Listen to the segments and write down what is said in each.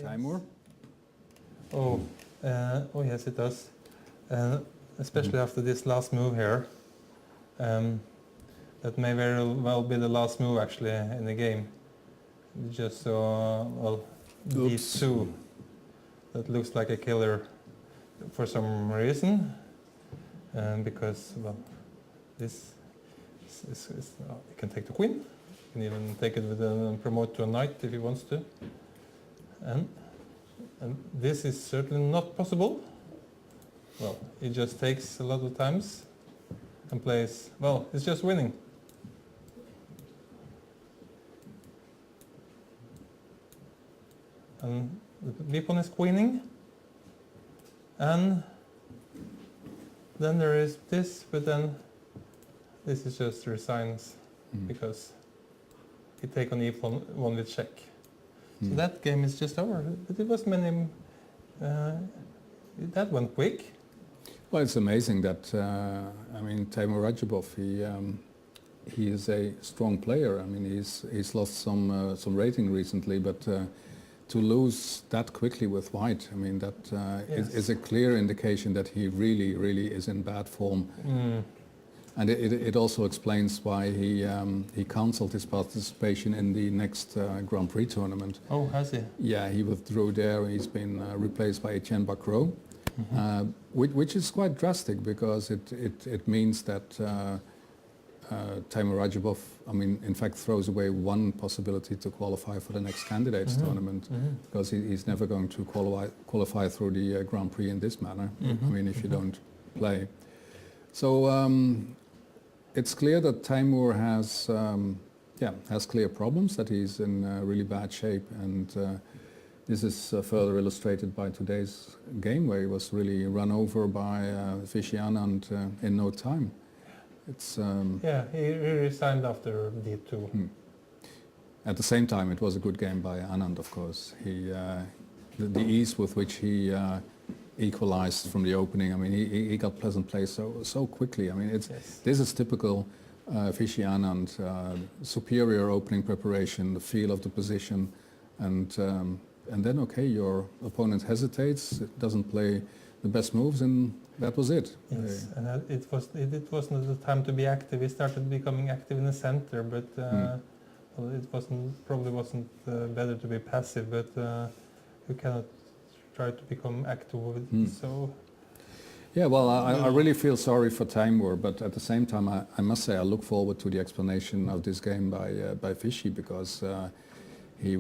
Teymur? Oh, oh yes, it does. Especially after this last move here. That may very well be the last move actually in the game. Just saw, well, D2. That looks like a killer for some reason. Because, well, this is he can take the queen. He can even take it with a promote to a knight if he wants to. And this is certainly not possible. Well, he just takes a lot of times and plays, well, he's just winning. And the pawn is queening. And then there is this, but then this is just resigns because he take on e1 with check. So that game is just over. But it was many. That went quick. Well, it's amazing that I mean Teymur Rəcəbov. He is a strong player. I mean, he's lost some rating recently, but to lose that quickly with white, I mean, that is a clear indication that he really is in bad form. And it also explains why he cancelled his participation in the next Grand Prix tournament. Oh, has he? Yeah, he withdrew there. He's been replaced by Etienne Bacrot, which is quite drastic because it means that Teymur Rəcəbov, I mean, in fact, throws away one possibility to qualify for the next candidates tournament because he's never going to qualify through the Grand Prix in this manner. I mean, if you don't play. So it's clear that Teymur has clear problems, that he's in really bad shape, and this is further illustrated by today's game where he was really run over by Vishy Anand in no time. It's yeah, he resigned after D2. At the same time, it was a good game by Anand, of course. He the ease with which he equalized from the opening. I mean, he got pleasant play so quickly. I mean, this is typical Vishy Anand, superior opening preparation, the feel of the position, and then okay, your opponent hesitates, it doesn't play the best moves, and that was it. Yes, and it wasn't the time to be active. He started becoming active in the center, but well, it probably wasn't better to be passive. But you cannot try to become active with it. So. Yeah, well, I really feel sorry for Teymur, but at the same time, I must say I look forward to the explanation of this game by Vishy, because he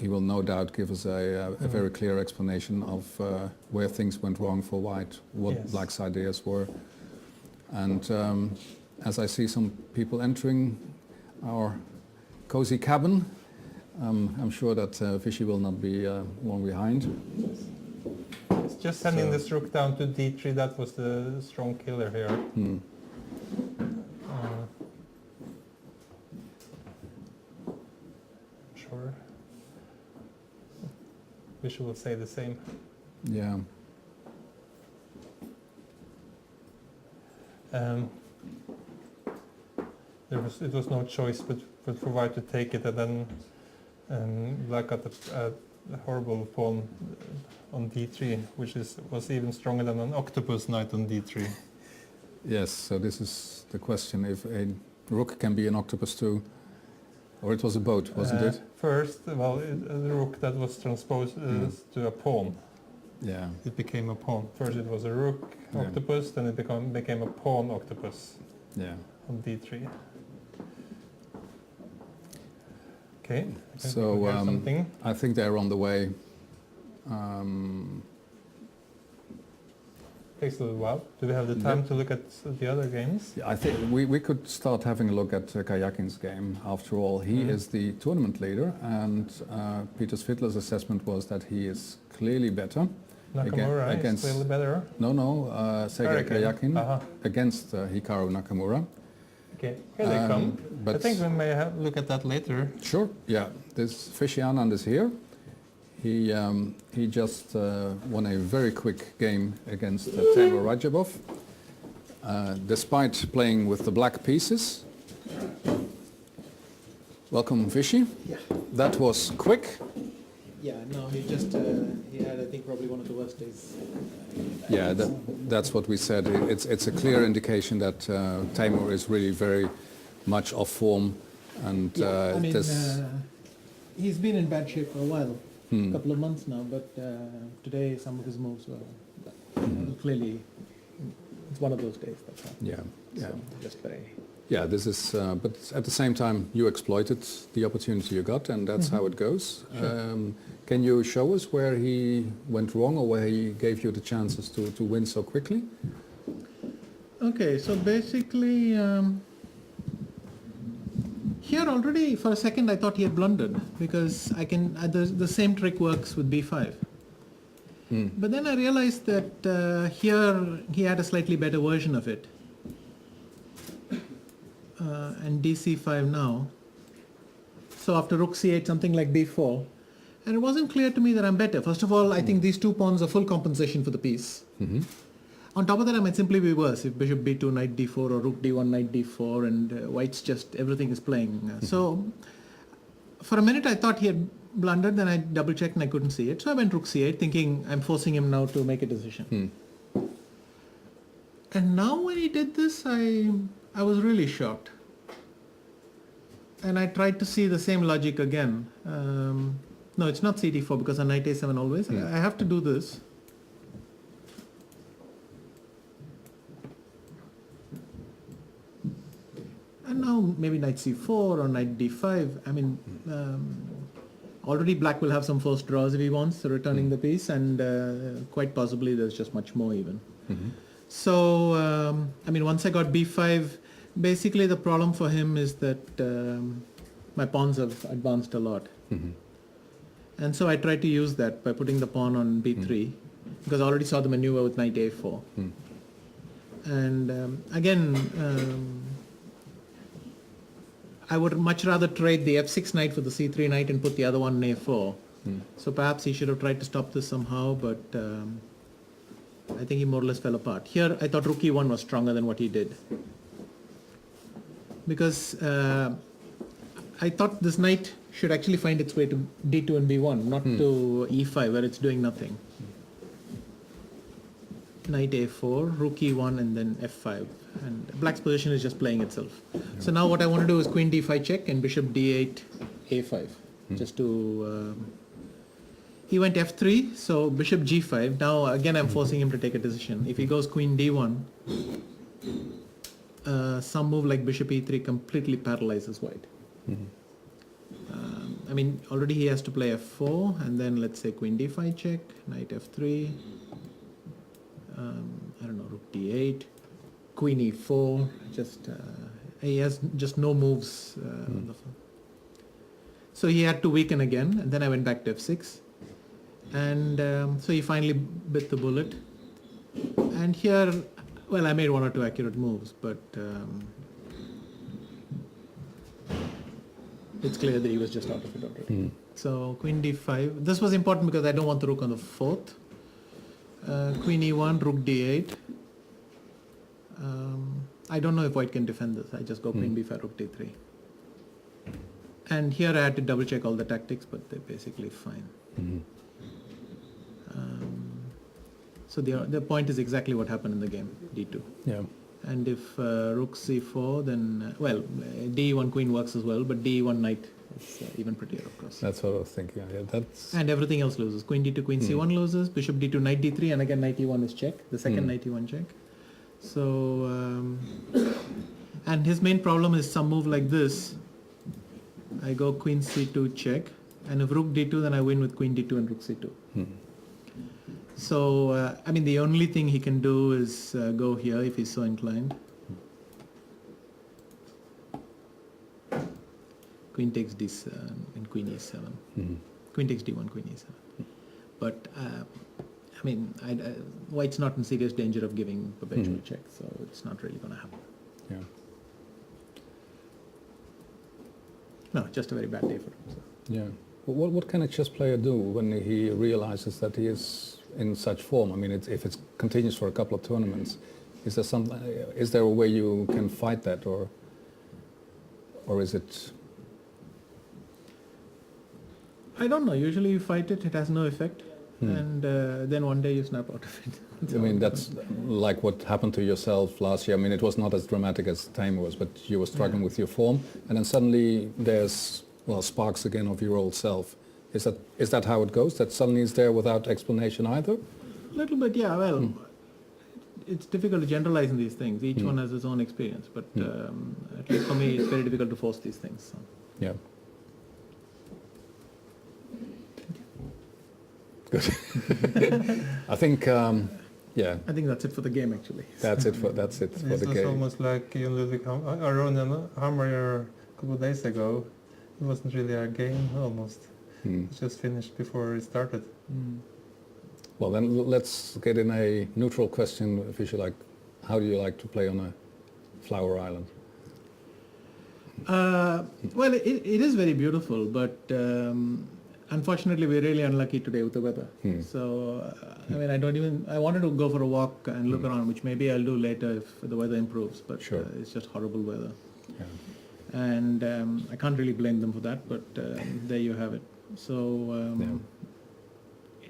will no doubt give us a very clear explanation of where things went wrong for white, what black's ideas were. And as I see some people entering our cozy cabin, I'm sure that Vishy will not be long behind. It's just sending this rook down to D3, that was the strong killer here. Sure. Vishy will say the same. Yeah. It was no choice but for white to take it, and then black got a horrible pawn on D3, which was even stronger than an octopus knight on D3. Yes, so this is the question, if a rook can be an octopus too, or it was a boat, wasn't it? First, well, the rook that was transposed to a pawn. Yeah. It became a pawn. First it was a rook octopus, then it became a pawn octopus. Yeah. On D3. Okay. So I think they're on the way. Takes a little while. Do we have the time to look at the other games? Yeah, I think we could start having a look at Karjakin's game. After all, he is the tournament leader, and Peter Svidler's assessment was that he is clearly better. Nakamura is clearly better? No, Sergei Karjakin against Hikaru Nakamura. Okay, here they come. I think we may look at that later. Sure, yeah. This Vishy Anand is here. He just won a very quick game against Teymur Rəcəbov, despite playing with the black pieces. Welcome, Vishy. Yeah. That was quick. Yeah, no, he had, I think, probably one of the worst days. Yeah, that's what we said. It's a clear indication that Teymur is really very much off form, and I mean, he's been in bad shape for a while, a couple of months now, but today some of his moves were clearly, it's one of those days, that's all. Yeah, yeah. So just very... Yeah, this is, but at the same time, you exploited the opportunity you got, and that's how it goes. Sure. Can you show us where he went wrong, or where he gave you the chances to win so quickly? Okay, so basically, here already for a second I thought he had blundered, because I can the same trick works with b5. But then I realized that here he had a slightly better version of it. And dc5 now. So after rook c8, something like b4. And it wasn't clear to me that I'm better. First of all, I think these 2 pawns are full compensation for the piece. On top of that, I might simply be worse if bishop b2, knight d4, or rook d1, knight d4, and white's just, everything is playing. So for a minute I thought he had blundered, then I double checked and I couldn't see it. So I went rook c8 thinking I'm forcing him now to make a decision. And now when he did this, I was really shocked. And I tried to see the same logic again. No, it's not cd4 because on knight a7 always. I have to do this. And now maybe knight c4 or knight d5. I mean, already black will have some forced draws if he wants, returning the piece, and quite possibly there's just much more even. So, I mean, once I got b5, basically the problem for him is that my pawns have advanced a lot. And so I tried to use that by putting the pawn on b3, because I already saw the maneuver with knight a4. And again, I would much rather trade the f6 knight for the c3 knight and put the other one in a4. So perhaps he should have tried to stop this somehow, but I think he more or less fell apart. Here I thought rook e1 was stronger than what he did, because I thought this knight should actually find its way to d2 and b1, not to e5 where it's doing nothing. Knight a4, rook e1, and then f5. And black's position is just playing itself. So now what I want to do is queen d5 check and bishop d8, a5. Just to... he went f3, so bishop g5. Now again I'm forcing him to take a decision. If he goes queen d1, some move like bishop e3 completely paralyzes white. I mean, already he has to play f4, and then let's say queen d5 check, knight f3, I don't know, rook d8, queen e4, just, he has just no moves. On the so he had to weaken again, and then I went back to f6, and so he finally bit the bullet. And here, well, I made 1 or 2 accurate moves, but it's clear that he was just out of it already. So queen d5. This was important because I don't want the rook on the 4th. Queen e1, rook d8. I don't know if white can defend this. I just go queen b5, rook d3. And here I had to double check all the tactics, but they're basically fine. So the point is exactly what happened in the game, d2. Yeah. And if rook c4, then, well, d1 queen works as well, but d1 knight is even prettier, of course. That's what I was thinking. Yeah, that's... And everything else loses. Queen d2, queen c1 loses, bishop d2, knight d3, and again knight e1 is check, the second knight e1 check. So, and his main problem is some move like this. I go queen c2 check, and if rook d2, then I win with queen d2 and rook c2. So, I mean, the only thing he can do is go here if he's so inclined. Queen takes d7 and queen e7. Queen takes d1, queen e7. But, I mean, white's not in serious danger of giving perpetual check, so it's not really going to happen. Yeah. No, just a very bad day for him. So. Yeah. Well, what can a chess player do when he realizes that he is in such form? I mean, if it continues for a couple of tournaments, is there a way you can fight that, or is it? I don't know. Usually you fight it, it has no effect, and then one day you snap out of it. I mean, that's like what happened to yourself last year. I mean, it was not as dramatic as Teymur was, but you were struggling with your form, and then suddenly there's, well, sparks again of your old self. Is that how it goes? That suddenly it's there without explanation either? A little bit, yeah. Well, it's difficult to generalize in these things. Each one has its own experience, but at least for me, it's very difficult to force these things. So. Yeah. Good. I think, yeah. I think that's it for the game, actually. That's it for the game. It's almost like you Ludwig Aron Hammer a couple of days ago. It wasn't really a game, almost. It just finished before it started. Well, then let's get in a neutral question, Vishy. Like, how do you like to play on a flower island? Well, it is very beautiful, but unfortunately we're really unlucky today with the weather. So, I mean, I wanted to go for a walk and look around, which maybe I'll do later if the weather improves, but it's just horrible weather. Yeah. And I can't really blame them for that, but there you have it. So,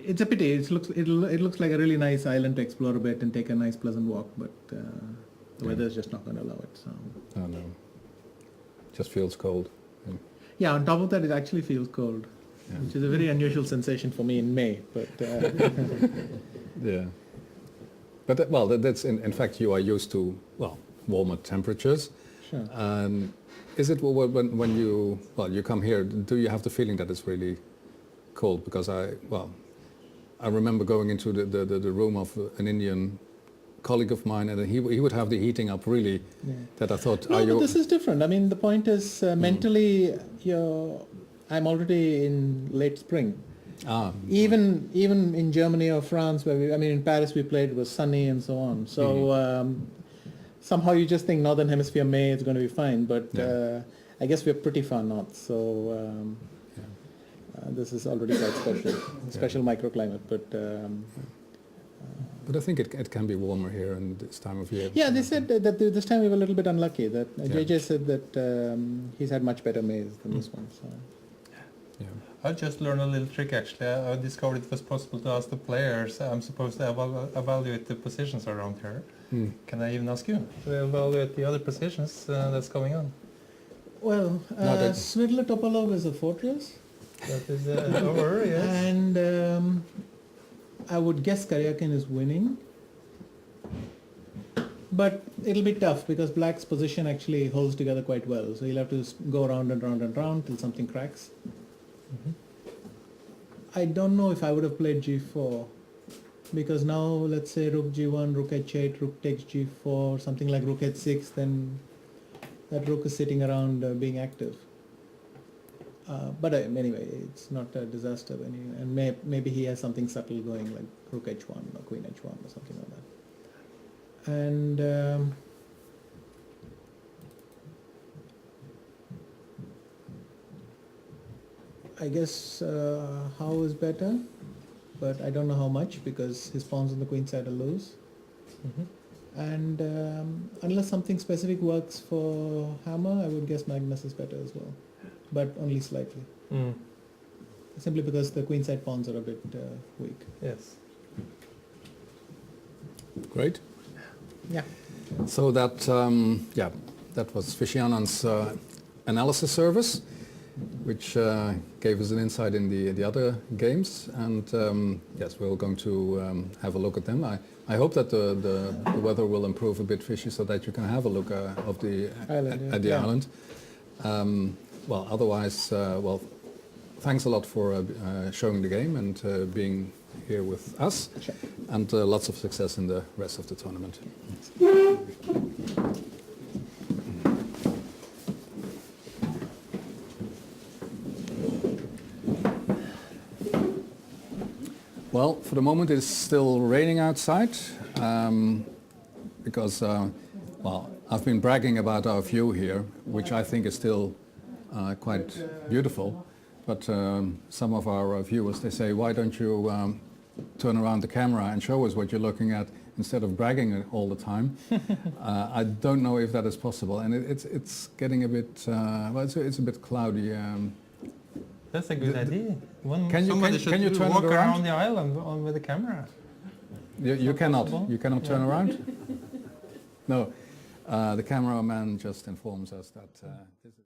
it's a pity. It looks like a really nice island to explore a bit and take a nice pleasant walk, but the weather is just not going to allow it. So. Oh no. Just feels cold. Yeah, on top of that, it actually feels cold, which is a very unusual sensation for me in May. But yeah, but well, that's in fact you are used to warmer temperatures. Sure. Is it when you come here? Do you have the feeling that it's really cold? Because I remember going into the room of an Indian colleague of mine, and he would have the heating up really. Yeah. That I thought. No, but this is different. I mean, the point is mentally, I'm already in late spring. Even in Germany or France, where in Paris we played, it was sunny and so on. So somehow you just think Northern Hemisphere May is going to be fine, but I guess we're pretty far north. So this is already quite special microclimate, But I think it can be warmer here in this time of year. Yeah, they said that this time we were a little bit unlucky. That JJ said that he's had much better Mays than this one. So. Yeah. I just learned a little trick actually. I discovered it was possible to ask the players. I'm supposed to evaluate the positions around here. Can I even ask you to evaluate the other positions that's going on? Well, Svidler Topalov is a fortress. That is over, yes. And I would guess Karyakin is winning. But it'll be tough because Black's position actually holds together quite well. So he'll have to go round and round and round till something cracks. I don't know if I would have played G4. Because now, let's say Rook G1, Rook H8, Rook takes G4, something like Rook H6, then that Rook is sitting around being active. But anyway, it's not a disaster. And maybe he has something subtle going like Rook H1 or Queen H1 or something like that. And I guess How is better, but I don't know how much because his pawns on the queen side are loose. And unless something specific works for Hammer, I would guess Magnus is better as well, but only slightly. Simply because the queen side pawns are a bit weak. Yes. Great. Yeah. So that that was Vishy Anand's analysis service, which gave us an insight in the other games, and yes, we're going to have a look at them. I hope that the weather will improve a bit, Vishy, so that you can have a look of the island, at the island. Well, otherwise, thanks a lot for showing the game and being here with us, and lots of success in the rest of the tournament. Well, for the moment it's still raining outside because, I've been bragging about our view here, which I think is still quite beautiful. But some of our viewers, they say, why don't you turn around the camera and show us what you're looking at instead of bragging all the time? I don't know if that is possible, and it's getting a bit, it's a bit cloudy That's a good idea. Can you turn walk it around around? the island with the camera. You cannot. possible? You cannot turn Yeah. around. No, the cameraman just informs us that this is